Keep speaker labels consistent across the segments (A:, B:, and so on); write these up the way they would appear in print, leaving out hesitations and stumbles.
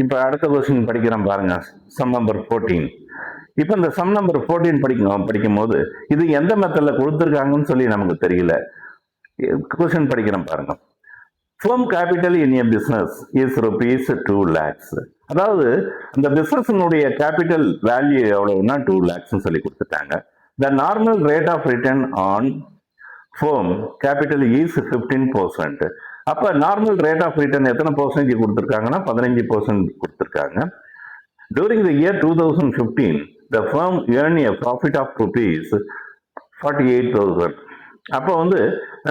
A: இப்போ அடுத்த கொஸ்டின் படிக்கிறோம் பாருங்க, சம் நம்பர் 14. இப்போ இந்த சம் நம்பர் 14 படிக்கும் போது இது எந்த மெத்தட்ல கொடுத்துருக்காங்கன்னு சொல்லி நமக்கு தெரியல. கொஸ்டின் படிக்கிறோம் பாருங்க. firm capital in a business is rupees 2 lakhs. அதாவது அந்த பிசினஸ்னுடைய கேபிட்டல் வேல்யூ எவ்வளவுன்னா 2 lakhs சொல்லி கொடுத்துட்டாங்க. The normal rate of return on firm capital is 15%. அப்ப நார்மல் ரேட் ஆஃப் ரிட்டர்ன் எத்தனை பர்சன்டேஜ் கொடுத்துருக்காங்கன்னா 15% கொடுத்துருக்காங்க. During the year 2015, the firm earned a profit of rupees 48,000. அப்போ வந்து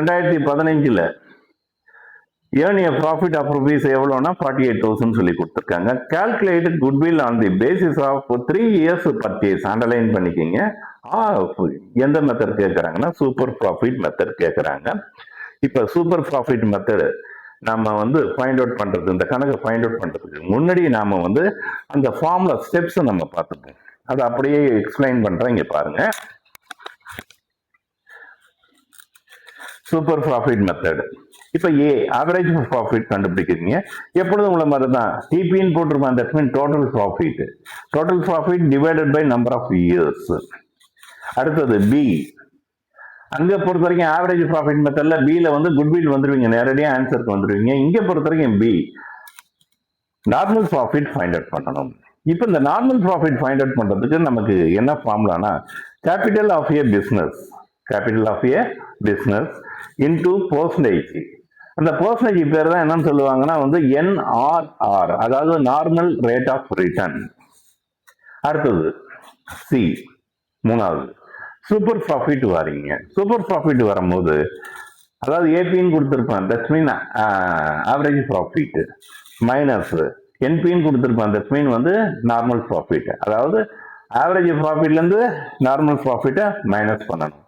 A: 2015ல earn a profit of rupees எவ்வளோனா 48,000 சொல்லி கொடுத்துருக்காங்க. Calculated goodwill on the basis of 3 years purchase. Underline பண்ணிக்கிங்க. எந்த மெத்தட் கேட்குறாங்கன்னா சூப்பர் ப்ராஃபிட் மெத்தட் கேட்குறாங்க. இப்போ சூப்பர் ப்ராஃபிட் மெத்தடு நம்ம வந்து ஃபைண்ட் அவுட் பண்ணுறது, இந்த கணக்கை ஃபைண்ட் அவுட் பண்ணுறதுக்கு முன்னாடி நாம வந்து அந்த ஃபார்முலா ஸ்டெப்ஸை நம்ம பார்த்துப்போம். அதை அப்படியே எக்ஸ்பிளைன் பண்ணுறேன், இங்கே பாருங்க. Super profit method. இப்போ ஆவரேஜ் ப்ராஃபிட் கண்டுபிடிக்கிறீங்க. எப்பொழுதும் உள்ள மாதிரி தான் டிபின்னு போட்டிருப்பாங்க. That mean total profit. Total profit divided by number of years. அடுத்தது பி. அங்க பொறுத்த வரைக்கும் ஆவரேஜ் ப்ராஃபிட் மெத்தட்ல பில வந்து குட்வில் வந்துருவீங்க, நேரடியாக ஆன்சருக்கு வந்துருவீங்க. இங்க பொறுத்த வரைக்கும் B normal profit find out பண்ணணும். இப்போ இந்த நார்மல் ப்ராஃபிட் ஃபைண்ட் அவுட் பண்றதுக்கு நமக்கு என்ன ஃபார்முலானா capital of a business, capital of a business into percentage. அந்த பர்சன்டேஜ் பேர் தான் என்னன்னு சொல்லுவாங்கன்னா வந்து NRR, அதாவது நார்மல் ரேட் ஆஃப் ரிட்டர்ன். அடுத்தது சி, மூணாவது சூப்பர் ப்ராஃபிட் வரீங்க. சூப்பர் ப்ராஃபிட் வரும்போது அதாவது ஏபின்னு கொடுத்துருப்பான், that's mean average profit, minus என்பின்னு கொடுத்துருப்பான், தட்ஸ் மீன் வந்து நார்மல் ப்ராஃபிட். அதாவது ஆவரேஜ் ப்ராஃபிட்லேருந்து நார்மல் ப்ராஃபிட்டை மைனஸ் பண்ணணும்.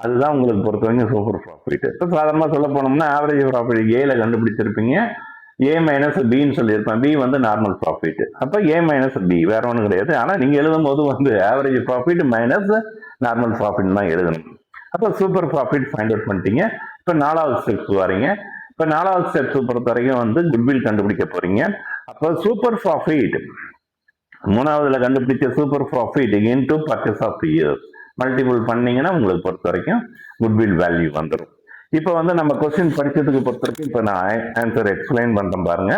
A: அதுதான் உங்களுக்கு பொறுத்த வரைக்கும் சூப்பர் ப்ராஃபிட். இப்போ சாதாரணமாக சொல்ல போனோம்னா ஆவரேஜ் ப்ராஃபிட் ஏல கண்டுபிடிச்சிருப்பீங்க, ஏ மைனஸ் பின்னு சொல்லியிருப்பேன். பி வந்து நார்மல் ப்ராஃபிட். அப்போ ஏ மைனஸ் பி வேற ஒன்றும் கிடையாது. ஆனால் நீங்கள் எழுதும் போது வந்து average profit minus normal profit தான் எழுதணும். அப்போ சூப்பர் ப்ராஃபிட் ஃபைண்ட் அவுட் பண்ணிட்டீங்க. இப்போ 4வது ஸ்டெப்ஸ் வரீங்க. இப்போ 4வது ஸ்டெப்ஸ் பொறுத்த வரைக்கும் வந்து குட்வில் கண்டுபிடிக்க போறீங்க. அப்போ சூப்பர் ப்ராஃபிட் 3வதுல கண்டுபிடிச்ச super profit into purchase of years multiple பண்ணீங்கன்னா உங்களுக்கு பொறுத்த வரைக்கும் குட்வில் வேல்யூ வந்துடும். இப்போ வந்து நம்ம கொஸ்டின் படிச்சதுக்கு பொறுத்த வரைக்கும் இப்போ நான் ஆன்சர் எக்ஸ்பிளைன் பண்றேன் பாருங்க.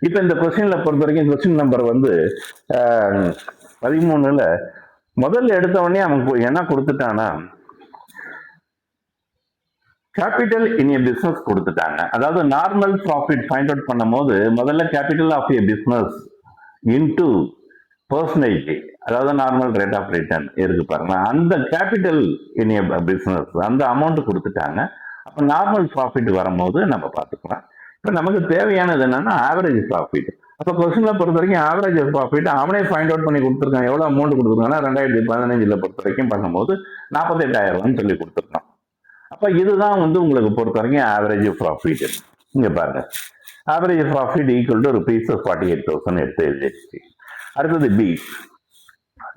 A: இப்போ இந்த கொஸ்டின்ல பொறுத்த வரைக்கும் கொஸ்டின் நம்பர் வந்து 13ல முதல்ல எடுத்த உடனே அவன் என்ன கொடுத்துட்டானா கேபிட்டல் இன் ஏ பிசினஸ் கொடுத்துட்டாங்க. அதாவது நார்மல் ப்ராஃபிட் ஃபைண்ட் அவுட் பண்ணும் போது முதல்ல capital of a business into percentage, அதாவது நார்மல் ரேட் ஆஃப் ரிட்டர்ன் இருக்கு பாருங்க. அந்த கேபிட்டல் இன் ஏ பிசினஸ் அந்த அமௌண்ட் கொடுத்துட்டாங்க. அப்போ நார்மல் ப்ராஃபிட் வரும்போது நம்ம பார்த்துக்கலாம். இப்போ நமக்கு தேவையானது என்னன்னா ஆவரேஜ் ப்ராஃபிட். அப்போ கொஸ்டின்ல பொறுத்த வரைக்கும் ஆவரேஜ் ப்ராஃபிட் அவனே ஃபைண்ட் அவுட் பண்ணி கொடுத்துருக்கான். எவ்வளோ அமௌண்ட் கொடுத்துருக்காங்கன்னா 2015 பொறுத்த வரைக்கும் பண்ணும்போது 48,000 சொல்லி கொடுத்துருக்கான். அப்போ இதுதான் வந்து உங்களுக்கு பொறுத்த வரைக்கும் ஆவரேஜ் ப்ராஃபிட். இங்க பாருங்க, average profit equal to rupees 48,000 எடுத்து எழுதிடுச்சு. அடுத்தது பி,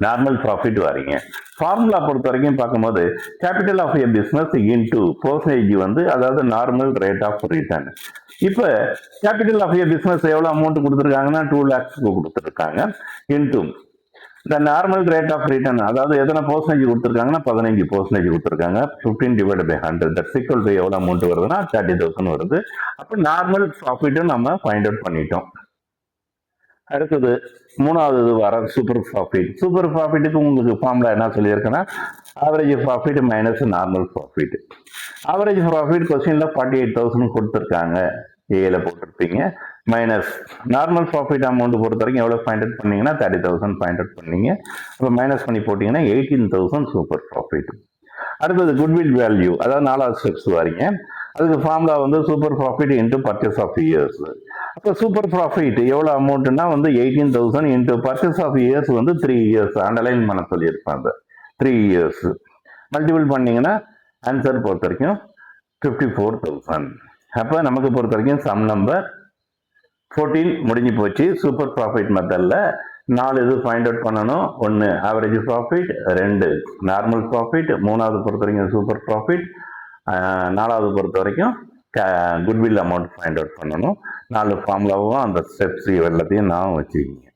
A: நார்மல் ப்ராஃபிட் வரீங்க. ஃபார்முலா பொறுத்த வரைக்கும் பார்க்கும்போது capital of a business into percentage வந்து அதாவது நார்மல் ரேட் ஆஃப் ரிட்டர்ன். இப்போ கேபிட்டல் ஆஃப் ஏ பிஸ்னஸ் எவ்வளோ அமௌண்ட் கொடுத்துருக்காங்கன்னா 2 lakhs கொடுத்துருக்காங்க இன்டூ இந்த நார்மல் ரேட் ஆஃப் ரிட்டர்ன், அதாவது எத்தனை பர்சன்டேஜ் கொடுத்துருக்காங்கன்னா 15% கொடுத்துருக்காங்க. 15 divided by 100 that's equal to எவ்வளோ அமௌண்ட் வருதுன்னா 30,000 வருது. அப்போ நார்மல் ப்ராஃபிட்டும் நம்ம ஃபைண்ட் அவுட் பண்ணிட்டோம். அடுத்தது 3வது வர சூப்பர் ப்ராஃபிட். சூப்பர் ப்ராஃபிட்டுக்கு உங்களுக்கு ஃபார்முலா என்ன சொல்லியிருக்கேன்னா average profit minus normal profit. Average profit கொஸ்டின்ல 48,000 கொடுத்துருக்காங்க, ஏல போட்டிருப்பீங்க, மைனஸ் நார்மல் ப்ராஃபிட் அமௌண்ட் பொறுத்த வரைக்கும் எவ்வளோ ஃபைண்ட் அவுட் பண்ணீங்கன்னா 30,000 ஃபைண்ட் அவுட் பண்ணீங்க. அப்போ மைனஸ் பண்ணி போட்டிங்கன்னா 18,000 சூப்பர் ப்ராஃபிட். அடுத்தது குட்வில் வேல்யூ, அதாவது 4வது ஸ்டெப்ஸ் வரீங்க. அதுக்கு ஃபார்முலா வந்து super profit into purchase of years. அப்போ சூப்பர் ப்ராஃபிட் எவ்வளோ அமௌண்ட்னா வந்து 18,000 இன்டூ பர்ச்சேஸ் ஆஃப் இயர்ஸ் வந்து 3 years அண்டர்லைன் பண்ண சொல்லியிருப்பாங்க. 3 years மல்டிபிள் பண்ணீங்கன்னா ஆன்சர் பொறுத்த வரைக்கும் 54,000. அப்போ நமக்கு பொறுத்த வரைக்கும் சம் நம்பர் 14 முடிஞ்சு போச்சு. சூப்பர் ப்ராஃபிட் மெத்தடில் 4 இது ஃபைண்ட் அவுட் பண்ணணும். 1 ஆவரேஜ் ப்ராஃபிட், 2 நார்மல் ப்ராஃபிட், 3வது பொறுத்த வரைக்கும் சூப்பர் ப்ராஃபிட், 4வது பொறுத்த வரைக்கும் குட்வில் அமௌண்ட் ஃபைண்ட் அவுட் பண்ணணும். 4 ஃபார்முலாவும் அந்த ஸ்டெப்ஸ் எல்லாத்தையும் நான் வச்சுக்கிங்க.